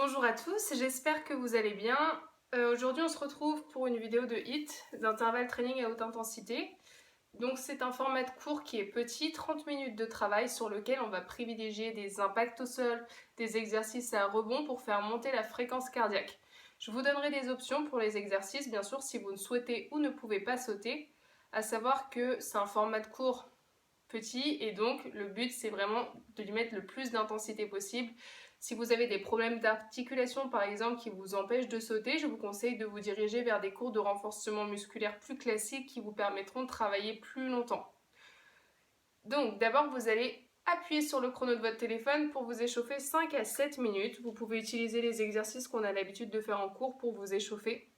Bonjour à tous, j'espère que vous allez bien. Aujourd'hui on se retrouve pour une vidéo de HIIT, d'intervalle training à haute intensité. Donc c'est un format de cours qui est petit, 30 minutes de travail sur lequel on va privilégier des impacts au sol, des exercices à rebond pour faire monter la fréquence cardiaque. Je vous donnerai des options pour les exercices, bien sûr, si vous ne souhaitez ou ne pouvez pas sauter, à savoir que c'est un format de cours petit et donc le but c'est vraiment de lui mettre le plus d'intensité possible. Si vous avez des problèmes d'articulation par exemple qui vous empêchent de sauter, je vous conseille de vous diriger vers des cours de renforcement musculaire plus classiques qui vous permettront de travailler plus longtemps. Donc d'abord vous allez appuyer sur le chrono de votre téléphone pour vous échauffer 5 à 7 minutes. Vous pouvez utiliser les exercices qu'on a l'habitude de faire en cours pour vous échauffer.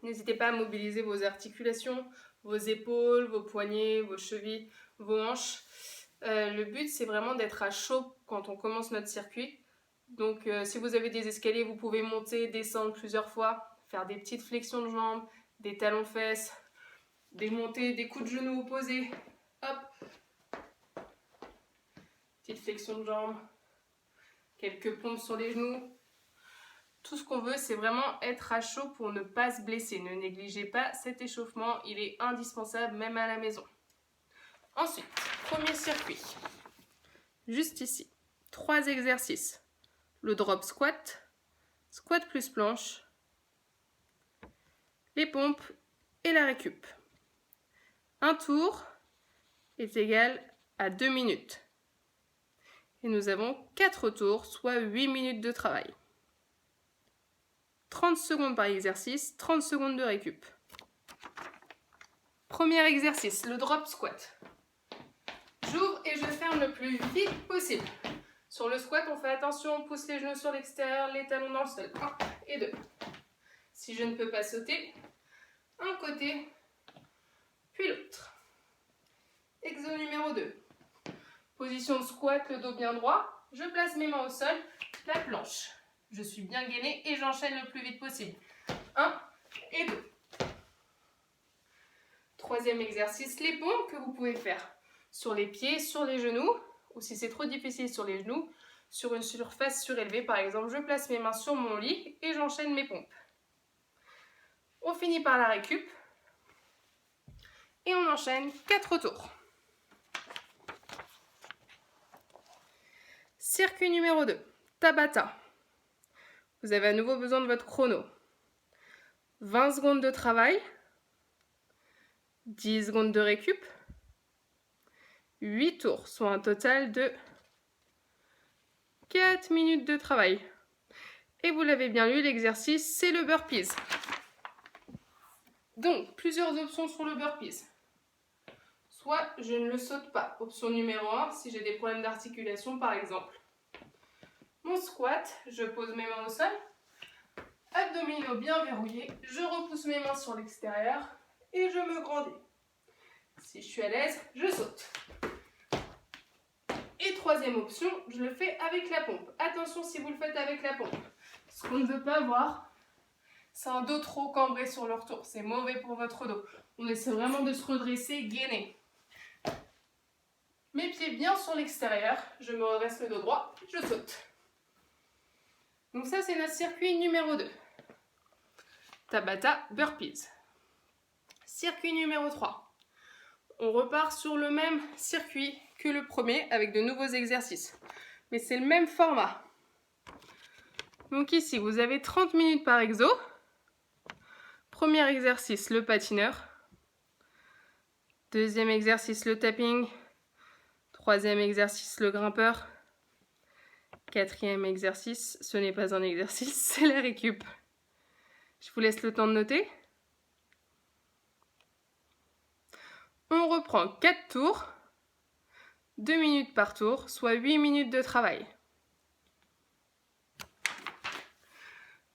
N'hésitez pas à mobiliser vos articulations, vos épaules, vos poignets, vos chevilles, vos hanches. Le but c'est vraiment d'être à chaud quand on commence notre circuit. Donc si vous avez des escaliers, vous pouvez monter, descendre plusieurs fois, faire des petites flexions de jambes, des talons-fesses, des montées, des coups de genoux opposés. Hop, petite flexion de jambes, quelques pompes sur les genoux. Tout ce qu'on veut, c'est vraiment être à chaud pour ne pas se blesser. Ne négligez pas cet échauffement, il est indispensable même à la maison. Ensuite, premier circuit. Juste ici, 3 exercices. Le drop squat, squat plus planche, les pompes et la récup. Un tour est égal à 2 minutes. Et nous avons 4 tours, soit 8 minutes de travail. 30 secondes par exercice, 30 secondes de récup. Premier exercice, le drop squat. J'ouvre et je ferme le plus vite possible. Sur le squat, on fait attention, on pousse les genoux sur l'extérieur, les talons dans le sol. 1 et 2. Si je ne peux pas sauter, un côté, puis l'autre. Exo numéro 2. Position de squat, le dos bien droit. Je place mes mains au sol, la planche. Je suis bien gainée et j'enchaîne le plus vite possible. 1 et 2. Troisième exercice, les pompes que vous pouvez faire sur les pieds, sur les genoux, ou si c'est trop difficile sur les genoux, sur une surface surélevée par exemple, je place mes mains sur mon lit et j'enchaîne mes pompes. On finit par la récup et on enchaîne 4 tours. Circuit numéro 2, Tabata. Vous avez à nouveau besoin de votre chrono. 20 secondes de travail, 10 secondes de récup, 8 tours, soit un total de 4 minutes de travail. Et vous l'avez bien lu, l'exercice, c'est le burpees. Donc, plusieurs options sur le burpees. Soit je ne le saute pas. Option numéro 1, si j'ai des problèmes d'articulation par exemple. Mon squat, je pose mes mains au sol, abdominaux bien verrouillés, je repousse mes mains sur l'extérieur et je me grandis. Si je suis à l'aise, je saute. Et troisième option, je le fais avec la pompe. Attention si vous le faites avec la pompe. Ce qu'on ne veut pas avoir, c'est un dos trop cambré sur le retour. C'est mauvais pour votre dos. On essaie vraiment de se redresser, gainer. Mes pieds bien sur l'extérieur, je me redresse le dos droit, je saute. Donc ça c'est notre circuit numéro 2. Tabata burpees. Circuit numéro 3. On repart sur le même circuit que le premier avec de nouveaux exercices. Mais c'est le même format. Donc ici vous avez 30 minutes par exo. Premier exercice, le patineur. Deuxième exercice, le tapping. Troisième exercice, le grimpeur. Quatrième exercice, ce n'est pas un exercice, c'est la récup. Je vous laisse le temps de noter. On reprend 4 tours, 2 minutes par tour, soit 8 minutes de travail.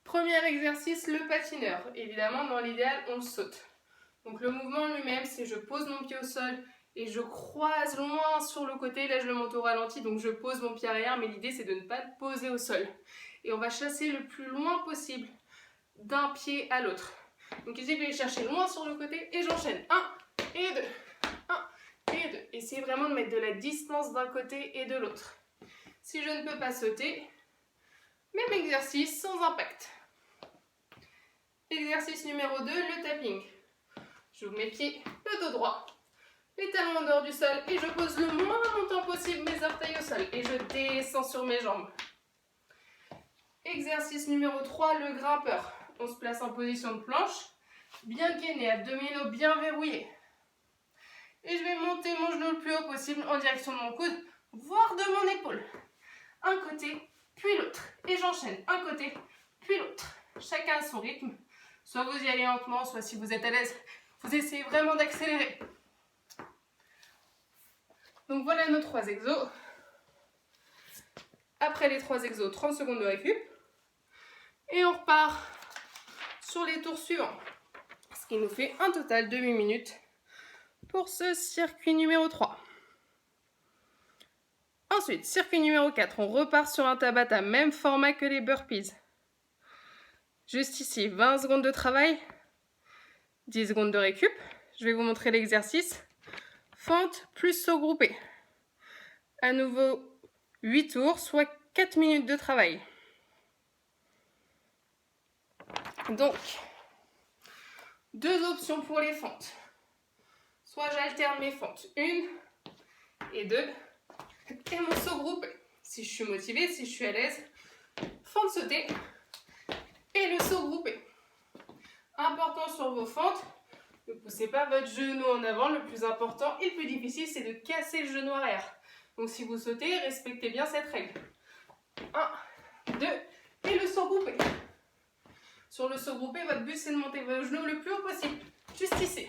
Premier exercice, le patineur. Évidemment, dans l'idéal, on saute. Donc le mouvement lui-même, c'est je pose mon pied au sol et je croise loin sur le côté. Là, je le monte au ralenti, donc je pose mon pied arrière, mais l'idée, c'est de ne pas le poser au sol. Et on va chasser le plus loin possible d'un pied à l'autre. Donc ici, je vais aller chercher loin sur le côté et j'enchaîne. 1 et 2. 1 et 2. Essayez vraiment de mettre de la distance d'un côté et de l'autre. Si je ne peux pas sauter, Même exercice sans impact. Exercice numéro 2, le tapping. J'ouvre mes pieds, le dos droit, les talons en dehors du sol et je pose le moins longtemps possible mes orteils au sol et je descends sur mes jambes. Exercice numéro 3, le grimpeur. On se place en position de planche, bien gainé, abdominaux bien verrouillés. Et je vais monter mon genou le plus haut possible en direction de mon coude, voire de mon épaule. Un côté, puis l'autre. Et j'enchaîne un côté, puis l'autre. Chacun à son rythme. Soit vous y allez lentement, soit si vous êtes à l'aise, vous essayez vraiment d'accélérer. Donc voilà nos 3 exos. Après les 3 exos, 30 secondes de récup. Et on repart sur les tours suivants. Ce qui nous fait un total de 8 minutes pour ce circuit numéro 3. Ensuite, circuit numéro 4, on repart sur un Tabata, même format que les burpees. Juste ici, 20 secondes de travail, 10 secondes de récup. Je vais vous montrer l'exercice. Fente plus saut groupé. À nouveau, 8 tours, soit 4 minutes de travail. Donc, 2 options pour les fentes. Soit j'alterne mes fentes, 1 et 2, et mon saut groupé. Si je suis motivée, si je suis à l'aise, fente sautée et le saut groupé. Important sur vos fentes, ne poussez pas votre genou en avant. Le plus important et le plus difficile, c'est de casser le genou arrière. Donc si vous sautez, respectez bien cette règle. 1, 2 et le saut groupé. Sur le saut groupé, votre but c'est de monter votre genou le plus haut possible. Juste ici.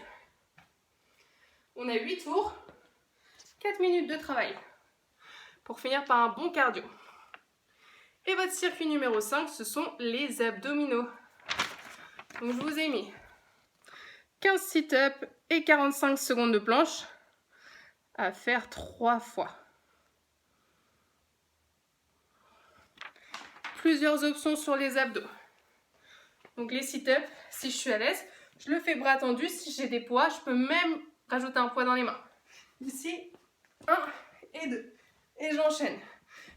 On a 8 tours, 4 minutes de travail. Pour finir par un bon cardio. Et votre circuit numéro 5, ce sont les abdominaux. Donc je vous ai mis 15 sit-ups et 45 secondes de planche à faire 3 fois. Plusieurs options sur les abdos. Donc les sit-ups, si je suis à l'aise, je le fais bras tendus. Si j'ai des poids, je peux même rajouter un poids dans les mains. Ici, 1 et 2. Et j'enchaîne.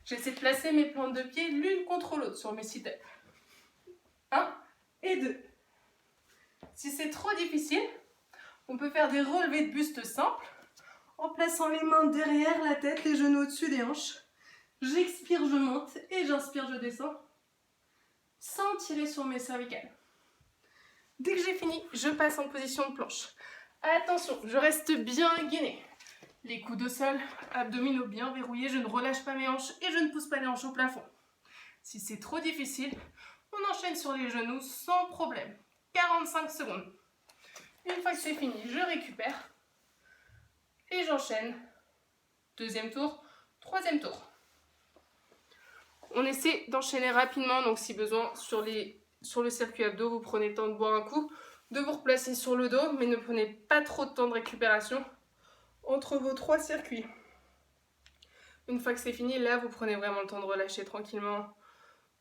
J'essaie de placer mes plantes de pied l'une contre l'autre sur mes sit-ups. 1 et 2. Si c'est trop difficile, on peut faire des relevés de buste simples en plaçant les mains derrière la tête, les genoux au-dessus des hanches. J'expire, je monte et j'inspire, je descends sans tirer sur mes cervicales. Dès que j'ai fini, je passe en position de planche. Attention, je reste bien gainé. Les coudes au sol, abdominaux bien verrouillés, je ne relâche pas mes hanches et je ne pousse pas les hanches au plafond. Si c'est trop difficile, on enchaîne sur les genoux sans problème. 45 secondes. Une fois que c'est fini, je récupère et j'enchaîne. Deuxième tour, troisième tour. On essaie d'enchaîner rapidement, donc si besoin, sur le circuit abdos, vous prenez le temps de boire un coup, de vous replacer sur le dos, mais ne prenez pas trop de temps de récupération entre vos 3 circuits. Une fois que c'est fini, là, vous prenez vraiment le temps de relâcher tranquillement,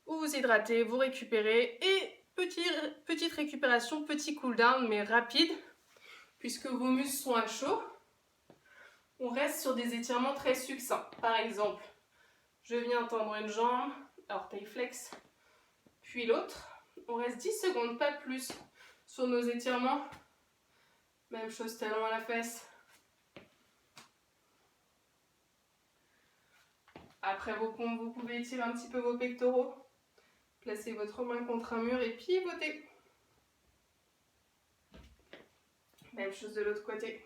vous vous hydratez, vous récupérez, et petite récupération, petit cool down, mais rapide, puisque vos muscles sont à chaud. On reste sur des étirements très succincts. Par exemple, je viens tendre une jambe, orteil flex, puis l'autre. On reste 10 secondes, pas plus, sur nos étirements. Même chose, talon à la fesse. Après vos pompes, vous pouvez étirer un petit peu vos pectoraux. Placez votre main contre un mur et pivotez. Même chose de l'autre côté.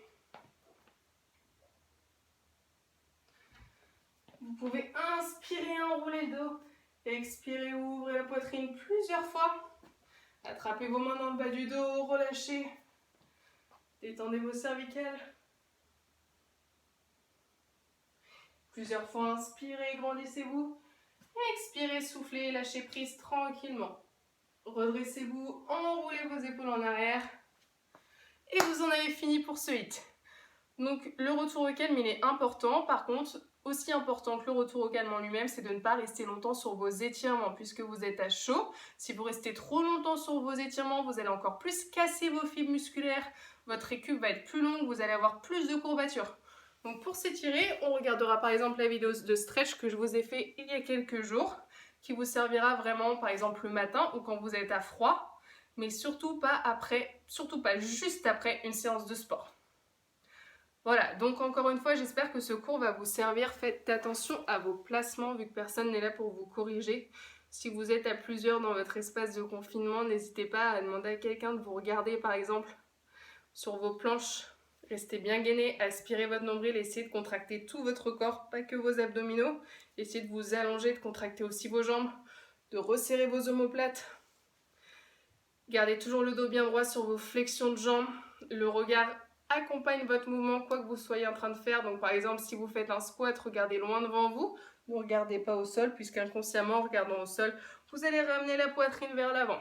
Vous pouvez inspirer, enrouler le dos. Expirer, ouvrez la poitrine plusieurs fois. Attrapez vos mains dans le bas du dos, relâchez. Détendez vos cervicales. Plusieurs fois, inspirez, grandissez-vous. Expirez, soufflez, lâchez prise tranquillement. Redressez-vous, enroulez vos épaules en arrière. Et vous en avez fini pour ce hit. Donc le retour au calme, il est important. Par contre, aussi important que le retour au calme en lui-même, c'est de ne pas rester longtemps sur vos étirements puisque vous êtes à chaud. Si vous restez trop longtemps sur vos étirements, vous allez encore plus casser vos fibres musculaires. Votre récup va être plus longue, vous allez avoir plus de courbatures. Donc pour s'étirer, on regardera par exemple la vidéo de stretch que je vous ai fait il y a quelques jours. qui vous servira vraiment par exemple le matin ou quand vous êtes à froid, mais surtout pas après, surtout pas juste après une séance de sport. Voilà, donc encore une fois, j'espère que ce cours va vous servir. Faites attention à vos placements vu que personne n'est là pour vous corriger. Si vous êtes à plusieurs dans votre espace de confinement, n'hésitez pas à demander à quelqu'un de vous regarder par exemple sur vos planches. Restez bien gainé, aspirez votre nombril, essayez de contracter tout votre corps, pas que vos abdominaux. Essayez de vous allonger, de contracter aussi vos jambes, de resserrer vos omoplates. Gardez toujours le dos bien droit sur vos flexions de jambes. Le regard accompagne votre mouvement, quoi que vous soyez en train de faire. Donc par exemple, si vous faites un squat, regardez loin devant vous. Ne regardez pas au sol, puisqu'inconsciemment, en regardant au sol, vous allez ramener la poitrine vers l'avant.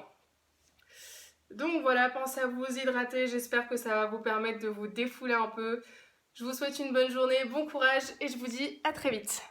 Donc voilà, pensez à vous hydrater. J'espère que ça va vous permettre de vous défouler un peu. Je vous souhaite une bonne journée, bon courage et je vous dis à très vite.